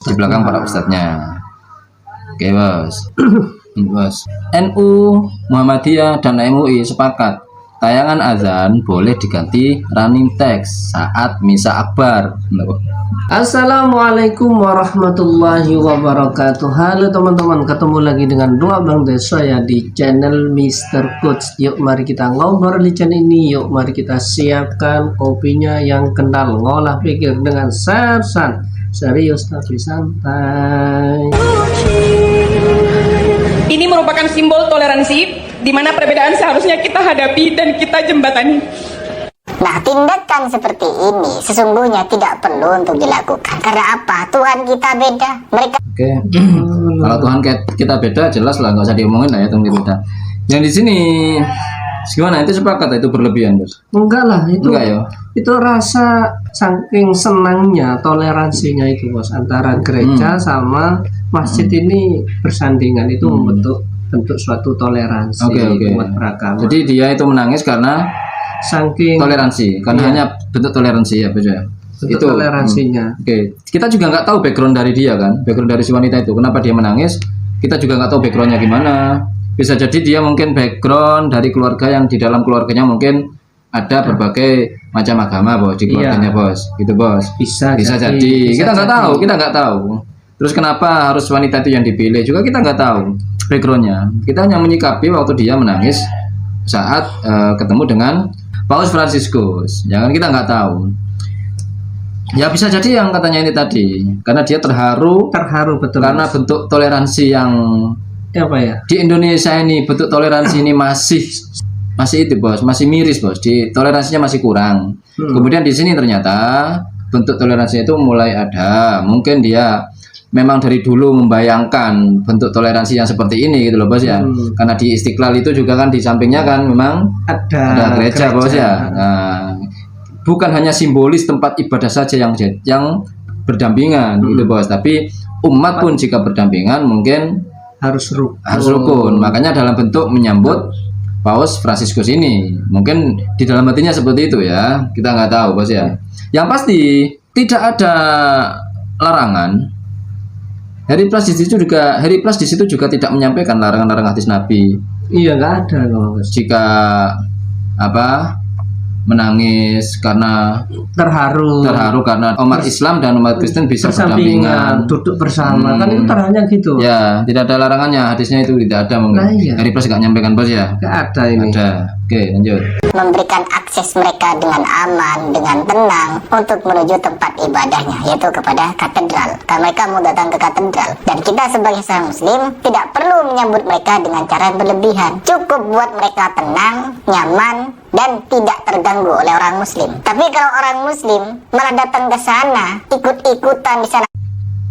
di belakang para ustadznya. Oke bos. Bos, NU, Muhammadiyah dan MUI sepakat tayangan azan boleh diganti running text saat misa akbar. Assalamualaikum warahmatullahi wabarakatuh. Halo teman-teman, ketemu lagi dengan dua Bang Desa ya di channel Mr. Coach. Yuk mari kita ngobrol di channel ini. Yuk mari kita siapkan kopinya yang kental, ngolah pikir dengan sersan, serius tapi santai. Ini merupakan simbol toleransi di mana perbedaan seharusnya kita hadapi dan kita jembatani. Nah, tindakan seperti ini sesungguhnya tidak perlu untuk dilakukan. Karena apa? Tuhan kita beda. Mereka. Oke. Kalau Tuhan kita beda, jelas lah, nggak usah diomongin lah ya Tuhan kita. Yang di sini gimana? Itu sepakat itu berlebihan, Bos? Enggak lah, itu enggak ya. Itu rasa saking senangnya toleransinya itu bos antara gereja sama masjid ini bersandingan itu membentuk suatu toleransi umat beragama. Jadi dia itu menangis karena saking toleransi, karena hanya bentuk toleransi ya bos ya. Itu toleransinya. Oke. Kita juga nggak tahu background dari dia kan, background dari si wanita itu. Kenapa dia menangis? Kita juga nggak tahu backgroundnya gimana. Bisa jadi dia mungkin background dari keluarga yang di dalam keluarganya mungkin ada berbagai macam agama bos di keluarganya bos, gitu bos. Bisa jadi. Kita nggak tahu. Terus kenapa harus wanita itu yang dipilih juga kita nggak tahu backgroundnya. Kita hanya menyikapi waktu dia menangis saat ketemu dengan Paus Fransiskus. Jangan kita nggak tahu. Ya bisa jadi yang katanya ini tadi, karena dia terharu betul. Karena bentuk toleransi yang apa ya? Di Indonesia ini bentuk toleransi ini masih itu bos, masih miris bos, di toleransinya masih kurang. Kemudian di sini ternyata bentuk toleransi itu mulai ada. Mungkin dia memang dari dulu membayangkan bentuk toleransi yang seperti ini gitu loh bos ya. Karena di Istiqlal itu juga kan di sampingnya kan memang ada gereja bos ya. Nah, bukan hanya simbolis tempat ibadah saja yang berdampingan gitu bos, tapi umat pun jika berdampingan mungkin harus rukun. Makanya dalam bentuk menyambut Paus Fransiskus ini, mungkin di dalam hatinya seperti itu ya, kita nggak tahu bos ya. Yang pasti tidak ada larangan. Hari Plus di situ juga tidak menyampaikan larangan hadis Nabi. Iya nggak ada bos. Jika menangis karena terharu karena umat Islam dan umat Kristen bisa berdampingan, duduk bersama, kan itu terhanya gitu. Ya, tidak ada larangannya, hadisnya itu tidak ada mungkin. Nah, iya. Dari Plus nggak nyampaikan bos ya? Nggak ada ini. Ada. Oke, lanjut. Memberikan akses mereka dengan aman, dengan tenang untuk menuju tempat ibadahnya, yaitu kepada katedral. Karena mereka mau datang ke katedral, dan kita sebagai seorang Muslim tidak perlu menyambut mereka dengan cara yang berlebihan. Cukup buat mereka tenang, nyaman, dan tidak terganggu oleh orang Muslim. Tapi kalau orang Muslim malah datang ke sana, ikut-ikutan di sana.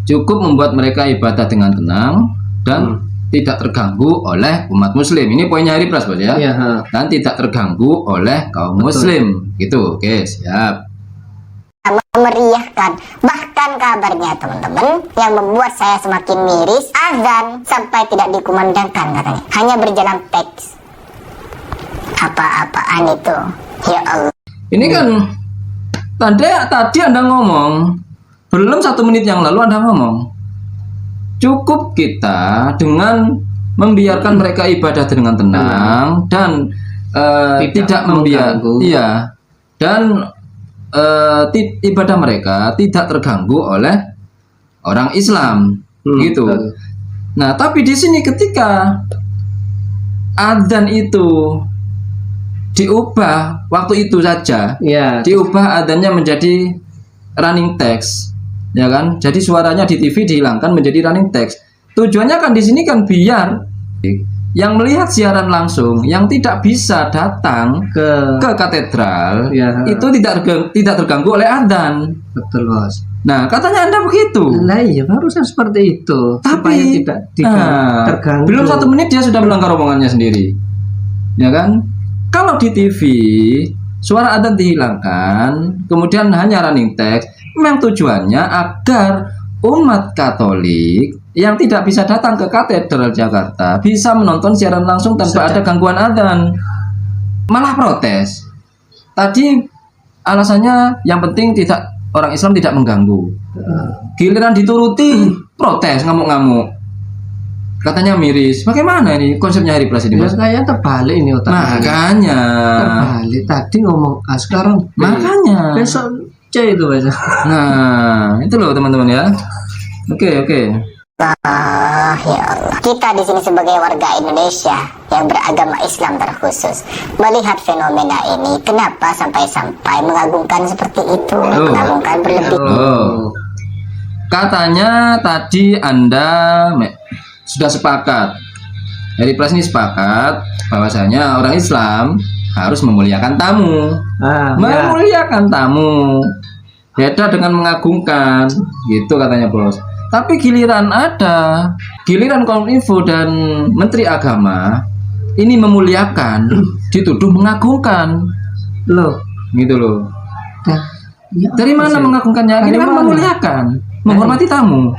Cukup membuat mereka ibadah dengan tenang dan tidak terganggu oleh umat Muslim. Ini poinnya Hari Plus bos ya. Dan tidak terganggu oleh kaum Muslim. Gitu, oke siap. Memeriahkan, bahkan kabarnya teman-teman yang membuat saya semakin miris, azan sampai tidak dikumandangkan katanya, hanya berjalan teks. Apa-apaan itu, ya Allah. Ini kan tadi Anda ngomong, belum 1 menit yang lalu Anda ngomong, cukup kita dengan membiarkan mereka ibadah dengan tenang dan tidak membiarkan, dan ibadah mereka tidak terganggu oleh orang Islam, gitu. Nah, tapi di sini ketika adzan itu diubah waktu itu saja, diubah adanya menjadi running text, ya kan? Jadi suaranya di TV dihilangkan menjadi running text. Tujuannya kan di sini kan biar yang melihat siaran langsung, yang tidak bisa datang ke katedral, itu tidak terganggu oleh adzan. Betul bos. Nah, katanya Anda begitu. Nah iya, harusnya seperti itu. Tapi tidak terganggu. Belum 1 menit dia sudah melanggar omongannya sendiri, ya kan? Kalau di TV suara adzan dihilangkan, kemudian hanya running text, memang tujuannya agar umat Katolik yang tidak bisa datang ke Katedral Jakarta bisa menonton siaran langsung tanpa ada gangguan adzan. Malah protes. Tadi alasannya yang penting tidak orang Islam tidak mengganggu. Giliran dituruti protes, ngamuk-ngamuk. Katanya miris. Bagaimana ini konsepnya Hari Pers ini, Ya Bos? kayak terbalik ini otaknya. Makanya. Terbalik. Tadi ngomong A, sekarang B. Makanya. Besok C itu baca. Nah, itu loh teman-teman ya. Oke. Ah, ya Allah. Kita di sini sebagai warga Indonesia yang beragama Islam terkhusus melihat fenomena ini, kenapa sampai mengagungkan seperti itu, mengagungkan berlebih. Oh. Katanya tadi Anda sudah sepakat. Hari Pers ini sepakat bahwasanya orang Islam harus memuliakan tamu. Ya. Memuliakan tamu. Beda dengan mengagungkan, gitu katanya, Bos. Tapi giliran Kominfo dan Menteri Agama ini memuliakan, dituduh mengagungkan. Loh. Gitu loh. Ya, Dari mana mengagungkannya? Ini kan memuliakan, menghormati tamu.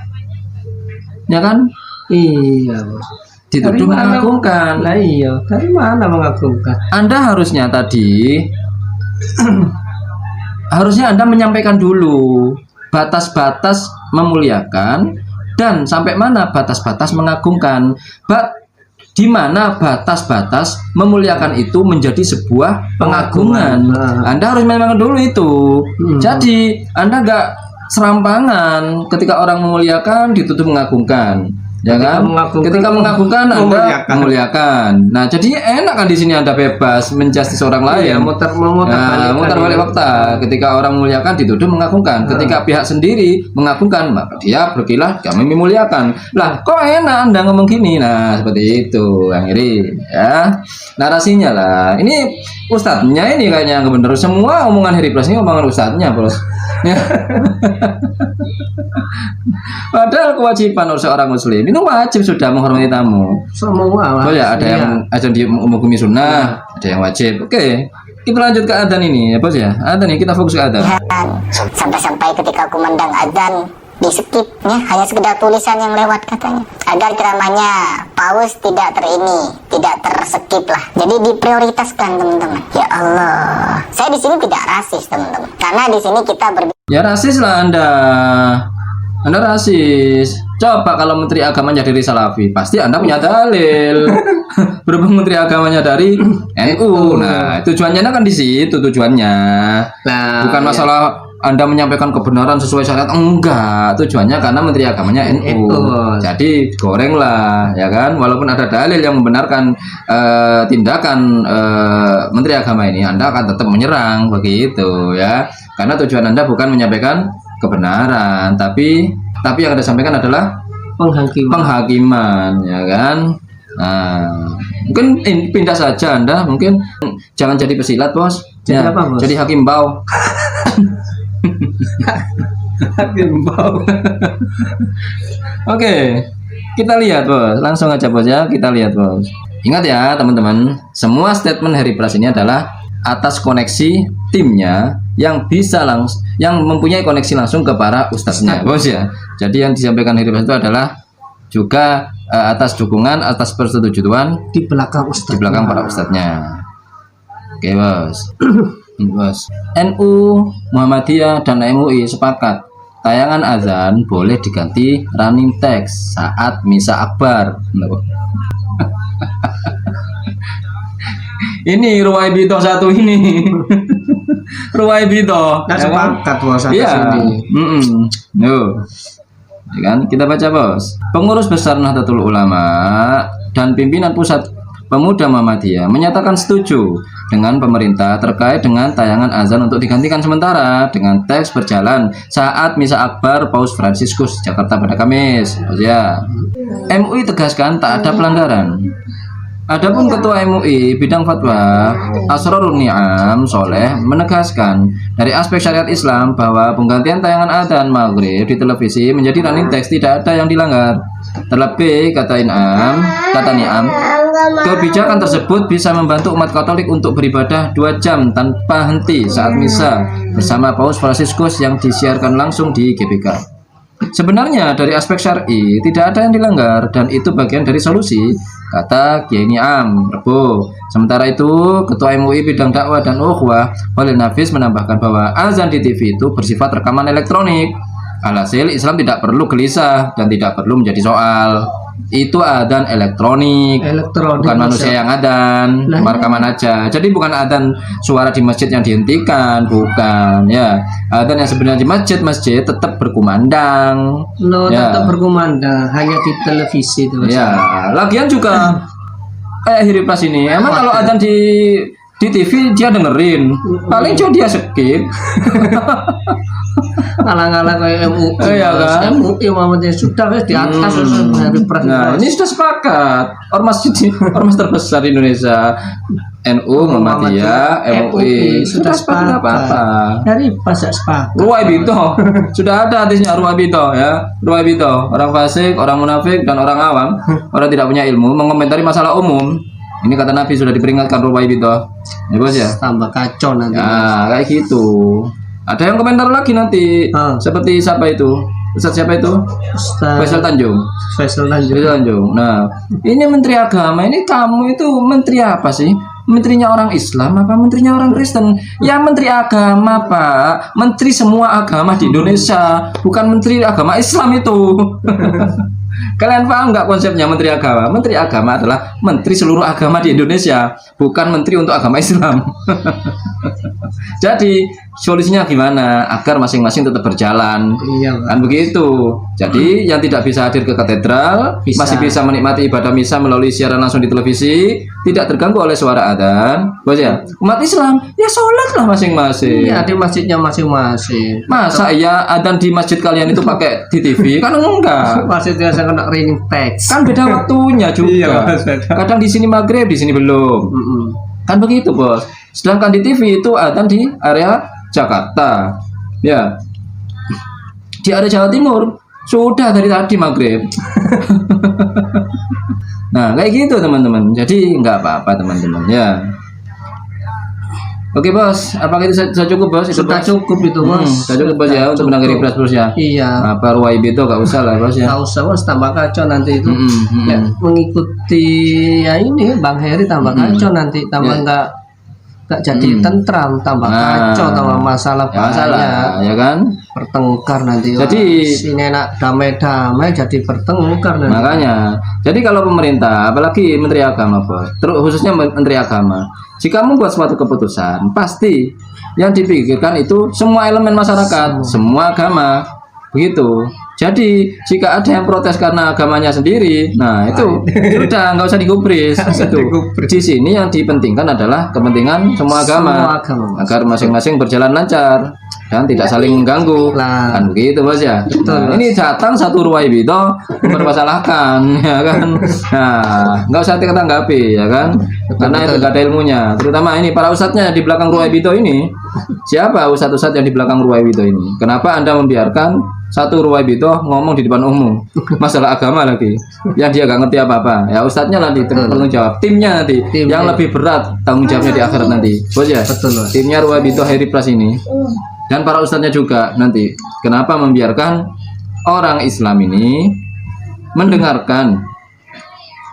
Ya kan? Iya, Bos. Dituduh mengagungkan. Lah iya, dari mana mengagungkan? Anda harusnya tadi harusnya Anda menyampaikan dulu batas-batas memuliakan dan sampai mana batas-batas mengagungkan. Di mana batas-batas memuliakan itu menjadi sebuah pengagungan. Anda harus memang dulu itu. Jadi Anda nggak serampangan ketika orang memuliakan ditutup mengagungkan. Ya kan? Ketika mengagungkan Anda memuliakan. Nah, jadi enak kan di sini Anda bebas menjustis orang lain. Muter balik fakta. Ketika orang memuliakan dituduh mengagungkan. Ketika pihak sendiri mengagungkan, maka dia berkilah kami memuliakan. Lah, kok enak Anda ngomong gini? Nah, seperti itu, Yang Iri, ya. Narasinya lah. Ini ustadznya ini kayaknya nggak bener. Semua omongan Hari Pers ini omongan ustadznya, Bos. Padahal kewajiban seorang muslim itu wajib sudah menghormati tamu. Semua. Oh ya, ada yang azan di menghukumi sunnah, ada yang wajib. Oke, kita lanjut ke adzan ini ya, Bos ya. Adzan nih, kita fokus ke adzan. Sampai-sampai ketika kumandang adzan di skip ya, hanya sekedar tulisan yang lewat katanya, agar ceramahnya paus tidak terskip lah. Jadi diprioritaskan teman-teman. Ya Allah, saya di sini tidak rasis teman-teman, karena di sini kita Ya rasis lah Anda rasis. Coba kalau Menteri Agamanya dari Salafi, pasti Anda punya dalil. Berhubung Menteri Agamanya dari NU, nah tujuannya kan di situ tujuannya. Nah, Bukan masalah Anda menyampaikan kebenaran sesuai syariat, enggak. Tujuannya karena Menteri Agamanya NU. Jadi goreng lah, ya kan. Walaupun ada dalil yang membenarkan tindakan Menteri Agama ini, Anda akan tetap menyerang begitu, ya. Karena tujuan Anda bukan menyampaikan kebenaran, tapi yang Anda sampaikan adalah penghakiman, ya kan. Nah, mungkin pindah saja Anda, mungkin jangan jadi pesilat, Bos. Jadi apa, Bos? Jadi hakim bau. Hakim bau. Oke, kita lihat, Bos. Langsung aja, Bos ya. Kita lihat, Bos. Ingat ya, teman-teman. Semua statement Hari Pers ini adalah atas koneksi timnya yang bisa yang mempunyai koneksi langsung ke para ustadznya, Bos ya. Jadi yang disampaikan Hari Pers itu adalah juga atas dukungan, atas persetujuan Di belakang ustaz. di belakang para ustadznya. Oke, Bos. Bos. NU, Muhammadiyah dan MUI sepakat tayangan azan boleh diganti running text saat misa akbar. Ini Ruwai Bito satu ini. Ruwai Bito. Nah, sepakat, Bos, atas Iya. ini. Yo. Ya kan? Kita baca, Bos. Pengurus besar Nahdlatul Ulama dan pimpinan pusat Pemuda Muhammadiyah menyatakan setuju dengan pemerintah terkait dengan tayangan azan untuk digantikan sementara dengan teks berjalan saat misa akbar Paus Fransiskus Jakarta pada Kamis. Oh ya. MUI tegaskan tak ada pelanggaran. Adapun Ketua MUI bidang fatwa Asrorun Ni'am Soleh menegaskan dari aspek syariat Islam bahwa penggantian tayangan adzan maghrib di televisi menjadi running text tidak ada yang dilanggar. Terlebih kata Ni'am, kebijakan tersebut bisa membantu umat Katolik untuk beribadah 2 jam tanpa henti saat misa bersama Paus Fransiskus yang disiarkan langsung di GBK. Sebenarnya dari aspek syar'i tidak ada yang dilanggar dan itu bagian dari solusi kata Kiai Niam Rebo. Sementara itu Ketua MUI Bidang Dakwah dan Ukhuwah Khalil Nafis menambahkan bahwa azan di TV itu bersifat rekaman elektronik. Alhasil Islam tidak perlu gelisah dan tidak perlu menjadi soal. Itu adzan elektronik, bukan manusia yang adzan, cuma rekaman aja. Jadi bukan adzan suara di masjid yang dihentikan, bukan ya. Adzan yang sebenarnya di masjid tetap berkumandang. Tetap berkumandang, hanya di televisi itu. Ya, lagian juga kayak Hiripas ini. Emang kalau adzan di TV dia dengerin, paling cuma dia skip. Ngalah-ngalah kayak MUI, ya kan? MUI Muhammadiyah sudah di atas dari pres. Nah, ini sudah sepakat. Ormas terbesar di Indonesia, NU, Muhammadiyah, MUI sudah sepakat apa-apa. Dari pas sepakat. Ruwaibito sudah ada hadisnya Ruwaibito ya. Ruwaibito, orang fasik, orang munafik dan orang awam, orang tidak punya ilmu mengomentari masalah umum. Ini kata Nabi sudah diperingatkan Ruwaibito. Ya bos ya. Tambah kacau nanti. Ya kayak gitu. Ada yang komentar lagi nanti. Seperti siapa itu? Ustaz siapa itu? Faisal Tanjung. Faisal Tanjung. Nah, ini Menteri Agama. Ini kamu itu menteri apa sih? Menterinya orang Islam apa menterinya orang Kristen? Ya Menteri Agama, Pak. Menteri semua agama di Indonesia, bukan Menteri Agama Islam itu. Kalian paham nggak konsepnya Menteri Agama? Menteri Agama adalah menteri seluruh agama di Indonesia, bukan menteri untuk agama Islam. Jadi solusinya gimana agar masing-masing tetap berjalan? Iya, kan begitu. Jadi yang tidak bisa hadir ke katedral masih bisa menikmati ibadah misa melalui siaran langsung di televisi, tidak terganggu oleh suara adzan. Bos ya, umat Islam ya sholatlah masing-masing. Iya, di masjidnya masing-masing. Masa ya adzan di masjid kalian itu pakai di TV? Kan enggak. Masjidnya saya kena raining tax. Kan beda waktunya juga. Kadang di sini maghrib, di sini belum. Kan begitu bos. Sedangkan di TV itu adzan di area Jakarta, ya. Di area Jawa Timur sudah dari tadi maghrib. Nah kayak gitu teman-teman. Jadi nggak apa-apa teman-teman ya. Oke bos, apakah itu sudah cukup bos? Itu Sudah cukup itu bos. Sudah cukup bos ya untuk menanggapi press bos ya. Iya. Apa Ruwaibito gak usah lah bos ya. Gak usah bos, tambah kacau nanti itu. Ya, mengikuti ya ini Bang Heri tambah kacau nanti, tambah nggak jadi tentram, tambah kacau, tambah masalah masalah ya kan. Pertengkar nanti. Jadi sini enak damai-damai jadi pertengkar nanti. Makanya, jadi kalau pemerintah, apalagi Menteri Agama bos, terus khususnya Menteri Agama, jika membuat suatu keputusan, pasti yang dipikirkan itu semua elemen masyarakat, semua agama, begitu. Jadi jika ada yang protes karena agamanya sendiri, nah itu sudah nggak usah digubris. Itu di sini yang dipentingkan adalah kepentingan semua agama, agar masing-masing berjalan lancar dan tidak saling mengganggu. Kan begitu bos ya. Nah, ini datang satu Ruwaibito mempermasalahkan, ya kan. Nah nggak usah kita tanggapi, ya kan, karena itu nggak ada ilmunya. Terutama ini para ustadznya di belakang Ruwaibito ini. Siapa ustadz-ustadz yang di belakang Ruwaibito ini? Kenapa Anda membiarkan satu Ruwaibito ngomong di depan umum masalah agama lagi yang dia gak ngerti apa-apa? Ya ustadznya nanti bertanggung jawab, timnya nanti yang lebih berat tanggung jawabnya di akhirat nanti bos ya. Timnya Ruwaibito Heri Plus ini dan para ustadznya juga nanti. Kenapa membiarkan orang Islam ini mendengarkan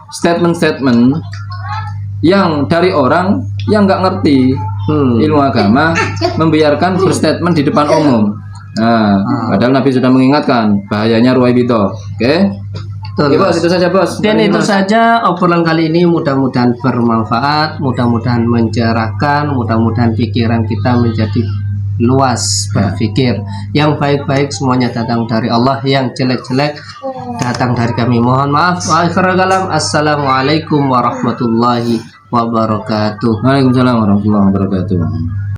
statement-statement yang dari orang yang nggak ngerti ilmu agama, membiarkan berstatement di depan umum. Nah, padahal Nabi sudah mengingatkan bahayanya Ruwaibito. Oke. Oke bos, itu saja bos. Dan itu saja obrolan kali ini, mudah-mudahan bermanfaat, mudah-mudahan mencerahkan, mudah-mudahan pikiran kita menjadi luas berpikir. Yang baik-baik semuanya datang dari Allah, yang jelek-jelek datang dari kami. Mohon maaf. Wa akhirul kalam. Assalamualaikum warahmatullahi wabarakatuh. Waalaikumsalam warahmatullahi wabarakatuh.